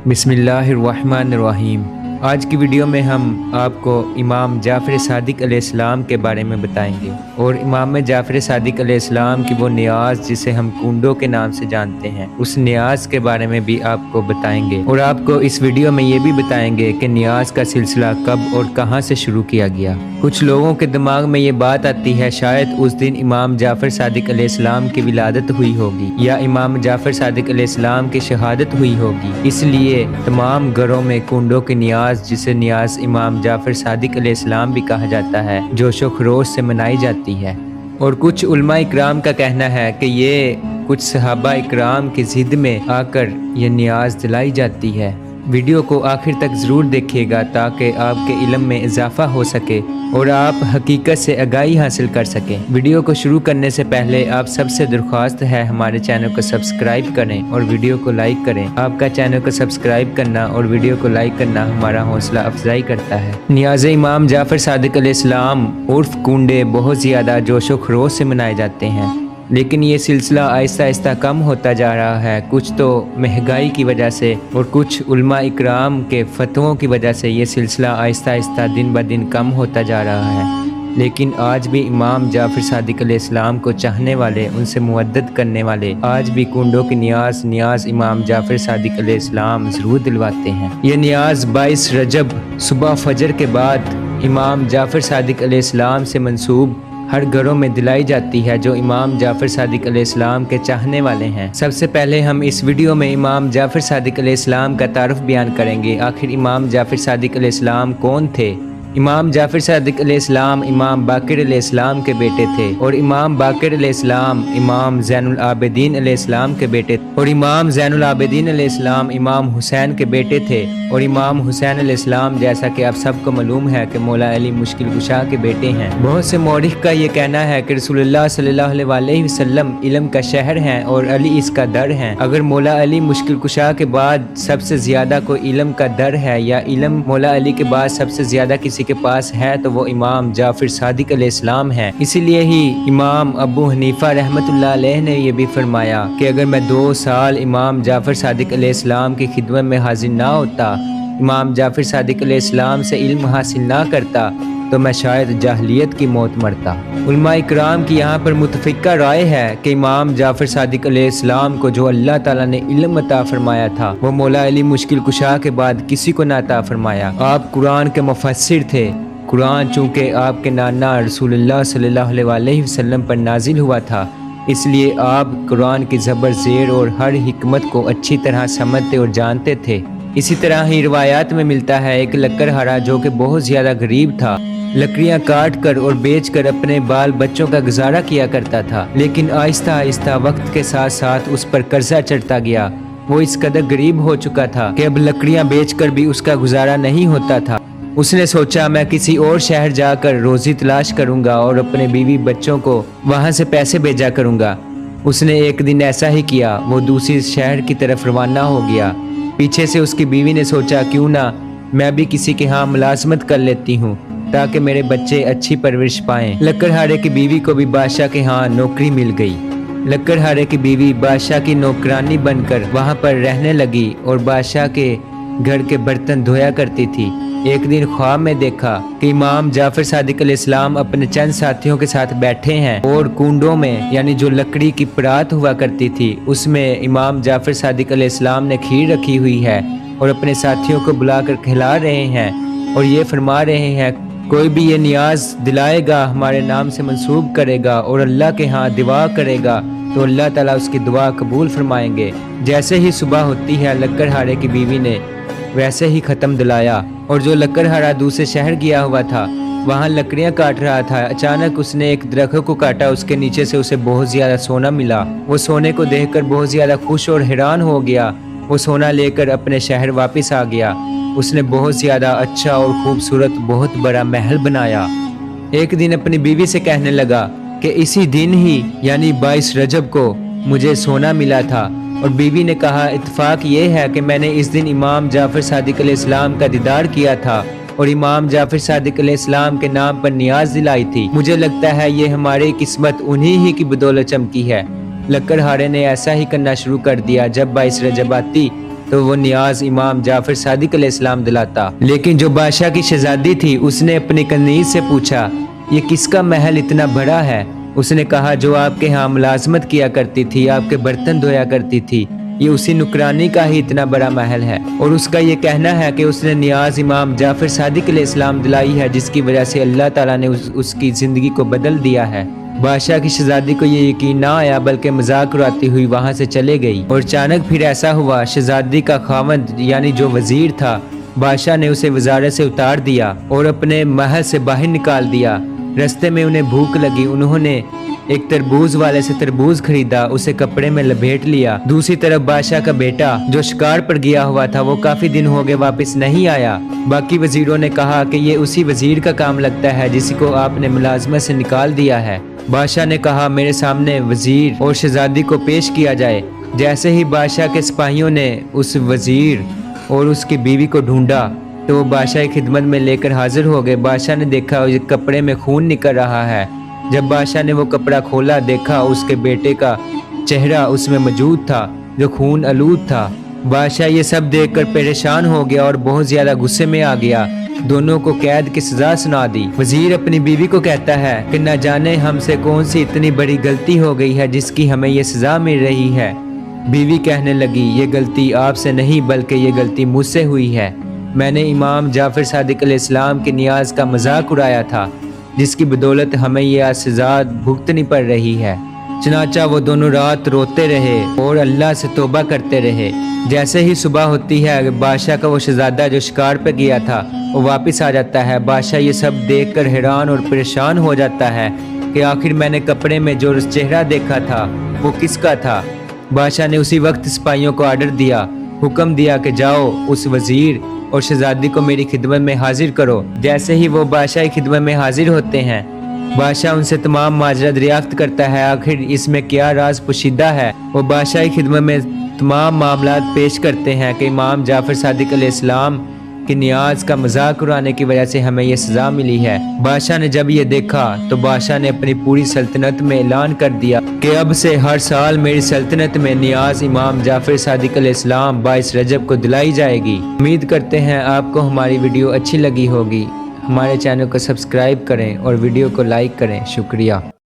بسم اللہ الرحمن الرحیم۔ آج کی ویڈیو میں ہم آپ کو امام جعفر صادق علیہ السلام کے بارے میں بتائیں گے اور امام جعفر صادق علیہ السلام کی وہ نیاز جسے ہم کنڈوں کے نام سے جانتے ہیں، اس نیاز کے بارے میں بھی آپ کو بتائیں گے، اور آپ کو اس ویڈیو میں یہ بھی بتائیں گے کہ نیاز کا سلسلہ کب اور کہاں سے شروع کیا گیا۔ کچھ لوگوں کے دماغ میں یہ بات آتی ہے شاید اس دن امام جعفر صادق علیہ السلام کی ولادت ہوئی ہوگی یا امام جعفر صادق علیہ السلام کی شہادت ہوئی ہوگی، اس لیے تمام گھروں میں کنڈوں کی نیاز، جسے نیاز امام جعفر صادق علیہ السلام بھی کہا جاتا ہے، جوش و خروش سے منائی جاتی ہے۔ اور کچھ علماء اکرام کا کہنا ہے کہ یہ کچھ صحابہ اکرام کی ضد میں آ کر یہ نیاز دلائی جاتی ہے۔ ویڈیو کو آخر تک ضرور دیکھیے گا تاکہ آپ کے علم میں اضافہ ہو سکے اور آپ حقیقت سے آگاہی حاصل کر سکیں۔ ویڈیو کو شروع کرنے سے پہلے آپ سب سے درخواست ہے ہمارے چینل کو سبسکرائب کریں اور ویڈیو کو لائک کریں۔ آپ کا چینل کو سبسکرائب کرنا اور ویڈیو کو لائک کرنا ہمارا حوصلہ افزائی کرتا ہے۔ نیاز امام جعفر صادق علیہ السلام عرف کنڈے بہت زیادہ جوش و خروش سے منائے جاتے ہیں، لیکن یہ سلسلہ آہستہ آہستہ کم ہوتا جا رہا ہے، کچھ تو مہنگائی کی وجہ سے اور کچھ علماء اکرام کے فتووں کی وجہ سے یہ سلسلہ آہستہ آہستہ دن بہ دن کم ہوتا جا رہا ہے، لیکن آج بھی امام جعفر صادق علیہ السلام کو چاہنے والے، ان سے مودت کرنے والے آج بھی کنڈوں کی نیاز امام جعفر صادق علیہ السلام ضرور دلواتے ہیں۔ یہ نیاز 22 رجب صبح فجر کے بعد امام جعفر صادق علیہ السلام سے منسوب ہر گھروں میں دلائی جاتی ہے جو امام جعفر صادق علیہ السلام کے چاہنے والے ہیں۔ سب سے پہلے ہم اس ویڈیو میں امام جعفر صادق علیہ السلام کا تعارف بیان کریں گے۔ آخر امام جعفر صادق علیہ السلام کون تھے؟ امام جعفر صادق علیہ السلام امام باقر علیہ السلام کے بیٹے تھے، اور امام باقر علیہ السلام امام زین العابدین علیہ السلام کے بیٹے تھے، اور امام زین العابدین علیہ السلام امام حسین کے بیٹے تھے، اور امام حسین علیہ السلام جیسا کہ آپ سب کو معلوم ہے کہ مولا علی مشکل کشا کے بیٹے ہیں۔ بہت سے مورخ کا یہ کہنا ہے کہ رسول اللہ صلی اللہ علیہ وسلم علم کا شہر ہیں اور علی اس کا در ہیں۔ اگر مولا علی مشکل کشا کے بعد سب سے زیادہ کوئی علم کا در ہے یا علم مولا علی کے بعد سب سے زیادہ کسی کے پاس ہے تو وہ امام جعفر صادق علیہ السلام ہے۔ اسی لیے ہی امام ابو حنیفہ رحمۃ اللہ علیہ نے یہ بھی فرمایا کہ اگر میں 2 سال امام جعفر صادق علیہ السلام کی خدمت میں حاضر نہ ہوتا، امام جعفر صادق علیہ السلام سے علم حاصل نہ کرتا تو میں شاید جاہلیت کی موت مرتا۔ علماء اکرام کی یہاں پر متفقہ رائے ہے کہ امام جعفر صادق علیہ السلام کو جو اللہ تعالیٰ نے علم عطا فرمایا تھا وہ مولا علی مشکل کشا کے بعد کسی کو نہ عطا فرمایا۔ آپ قرآن کے مفسر تھے۔ قرآن چونکہ آپ کے نانا رسول اللہ صلی اللہ علیہ وسلم پر نازل ہوا تھا، اس لیے آپ قرآن کی زبر زیر اور ہر حکمت کو اچھی طرح سمجھتے اور جانتے تھے۔ اسی طرح ہی روایات میں ملتا ہے ایک لکڑہارا جو کہ بہت زیادہ غریب تھا، لکڑیاں کاٹ کر اور بیچ کر اپنے بال بچوں کا گزارا کیا کرتا تھا، لیکن آہستہ آہستہ وقت کے ساتھ ساتھ اس پر قرضہ چڑھتا گیا۔ وہ اس قدر غریب ہو چکا تھا کہ اب لکڑیاں بیچ کر بھی اس کا گزارا نہیں ہوتا تھا۔ اس نے سوچا میں کسی اور شہر جا کر روزی تلاش کروں گا اور اپنے بیوی بچوں کو وہاں سے پیسے بھیجا کروں گا۔ اس نے ایک دن ایسا ہی کیا، وہ دوسری شہر کی طرف روانہ ہو گیا۔ پیچھے سے اس کی بیوی نے سوچا کیوں نہ میں بھی کسی کے ہاں ملازمت کر لیتی ہوں تاکہ میرے بچے اچھی پرورش پائیں۔ لکڑہارے کی بیوی کو بھی بادشاہ کے ہاں نوکری مل گئی۔ لکڑہارے کی بیوی بادشاہ کی نوکرانی بن کر وہاں پر رہنے لگی اور بادشاہ کے گھر کے برتن دھویا کرتی تھی۔ ایک دن خواب میں دیکھا کہ امام جعفر صادق علیہ السلام اپنے چند ساتھیوں کے ساتھ بیٹھے ہیں اور کنڈوں میں یعنی جو لکڑی کی پرات ہوا کرتی تھی اس میں امام جعفر صادق علیہ السلام نے کھیر رکھی ہوئی ہے اور اپنے ساتھیوں کو بلا کر کھلا رہے ہیں اور یہ فرما رہے ہیں کوئی بھی یہ نیاز دلائے گا، ہمارے نام سے منسوب کرے گا اور اللہ کے ہاں دعا کرے گا تو اللہ تعالیٰ اس کی دعا قبول فرمائیں گے۔ جیسے ہی صبح ہوتی ہے لکڑہارے کی بیوی نے ویسے ہی ختم دلایا، اور جو لکڑہارا دوسرے شہر گیا ہوا تھا وہاں لکڑیاں کاٹ رہا تھا، اچانک اس نے ایک درخت کو کاٹا، اس کے نیچے سے اسے بہت زیادہ سونا ملا۔ وہ سونے کو دیکھ کر بہت زیادہ خوش اور حیران ہو گیا۔ وہ سونا لے کر اپنے شہر واپس آ گیا۔ اس نے بہت زیادہ اچھا اور خوبصورت بہت بڑا محل بنایا۔ ایک دن اپنی بیوی سے کہنے لگا کہ اسی دن ہی یعنی 22 رجب کو مجھے سونا ملا تھا، اور بیوی نے کہا اتفاق یہ ہے کہ میں نے اس دن امام جعفر صادق علیہ السلام کا دیدار کیا تھا اور امام جعفر صادق علیہ السلام کے نام پر نیاز دلائی تھی۔ مجھے لگتا ہے یہ ہماری قسمت انہی ہی کی بدولت چمکی ہے۔ لکڑہارے نے ایسا ہی کرنا شروع کر دیا۔ جب 22 رجب آتی تو وہ نیاز امام جعفر صادق علیہ السلام دلاتا۔ لیکن جو بادشاہ کی شہزادی تھی اس نے اپنی کنیز سے پوچھا یہ کس کا محل اتنا بڑا ہے؟ اس نے کہا جو آپ کے ہاں ملازمت کیا کرتی تھی، آپ کے برتن دھویا کرتی تھی، یہ اسی نکرانی کا ہی اتنا بڑا محل ہے۔ اور اس کا یہ کہنا ہے کہ اس نے نیاز امام جعفر صادق علیہ السلام دلائی ہے، جس کی وجہ سے اللہ تعالیٰ نے اس کی زندگی کو بدل دیا ہے۔ بادشاہ کی شہزادی کو یہ یقین نہ آیا، بلکہ مذاق اڑاتی ہوئی وہاں سے چلے گئی۔ اور اچانک پھر ایسا ہوا، شہزادی کا خاوند یعنی جو وزیر تھا، بادشاہ نے اسے وزارت سے اتار دیا اور اپنے محل سے باہر نکال دیا۔ رستے میں انہیں بھوک لگی، انہوں نے ایک تربوز والے سے تربوز خریدا، اسے کپڑے میں لپیٹ لیا۔ دوسری طرف بادشاہ کا بیٹا جو شکار پر گیا ہوا تھا، وہ کافی دن ہو گئے واپس نہیں آیا۔ باقی وزیروں نے کہا کہ یہ اسی وزیر کا کام لگتا ہے جس کو آپ نے ملازمت سے نکال دیا ہے۔ بادشاہ نے کہا میرے سامنے وزیر اور شہزادی کو پیش کیا جائے۔ جیسے ہی بادشاہ کے سپاہیوں نے اس وزیر اور اس کی بیوی کو ڈھونڈا تو وہ بادشاہ کی خدمت میں لے کر حاضر ہو گئے۔ بادشاہ نے دیکھا اس کپڑے میں خون نکل رہا ہے۔ جب بادشاہ نے وہ کپڑا کھولا، دیکھا اس کے بیٹے کا چہرہ اس میں موجود تھا جو خون آلود تھا۔ بادشاہ یہ سب دیکھ کر پریشان ہو گیا اور بہت زیادہ غصے میں آ گیا، دونوں کو قید کی سزا سنا دی۔ وزیر اپنی بیوی کو کہتا ہے کہ نہ جانے ہم سے کون سی اتنی بڑی غلطی ہو گئی ہے جس کی ہمیں یہ سزا مل رہی ہے۔ بیوی کہنے لگی یہ غلطی آپ سے نہیں بلکہ یہ غلطی مجھ سے ہوئی ہے، میں نے امام جعفر صادق علیہ السلام کی نیاز کا مذاق اڑایا تھا، جس کی بدولت ہمیں یہ سزا بھگتنی پڑ رہی ہے۔ چنانچہ وہ دونوں رات روتے رہے اور اللہ سے توبہ کرتے رہے۔ جیسے ہی صبح ہوتی ہے، بادشاہ کا وہ شہزادہ جو شکار پہ گیا تھا وہ واپس آ جاتا ہے۔ بادشاہ یہ سب دیکھ کر حیران اور پریشان ہو جاتا ہے کہ آخر میں نے کپڑے میں جو چہرہ دیکھا تھا وہ کس کا تھا۔ بادشاہ نے اسی وقت سپاہیوں کو آرڈر دیا، حکم دیا کہ جاؤ اس وزیر اور شہزادی کو میری خدمت میں حاضر کرو۔ جیسے ہی وہ بادشاہ کی خدمت میں حاضر ہوتے ہیں، بادشاہ ان سے تمام ماجرا دریافت کرتا ہے، آخر اس میں کیا راز پوشیدہ ہے۔ وہ بادشاہ کی خدمت میں تمام معاملات پیش کرتے ہیں کہ امام جعفر صادق علیہ السلام کی نیاز کا مذاق اڑانے کی وجہ سے ہمیں یہ سزا ملی ہے۔ بادشاہ نے جب یہ دیکھا تو بادشاہ نے اپنی پوری سلطنت میں اعلان کر دیا کہ اب سے ہر سال میری سلطنت میں نیاز امام جعفر صادق علیہ السلام 22 رجب کو دلائی جائے گی۔ امید کرتے ہیں آپ کو ہماری ویڈیو اچھی لگی ہوگی۔ ہمارے چینل کو سبسکرائب کریں اور ویڈیو کو لائک کریں۔ شکریہ۔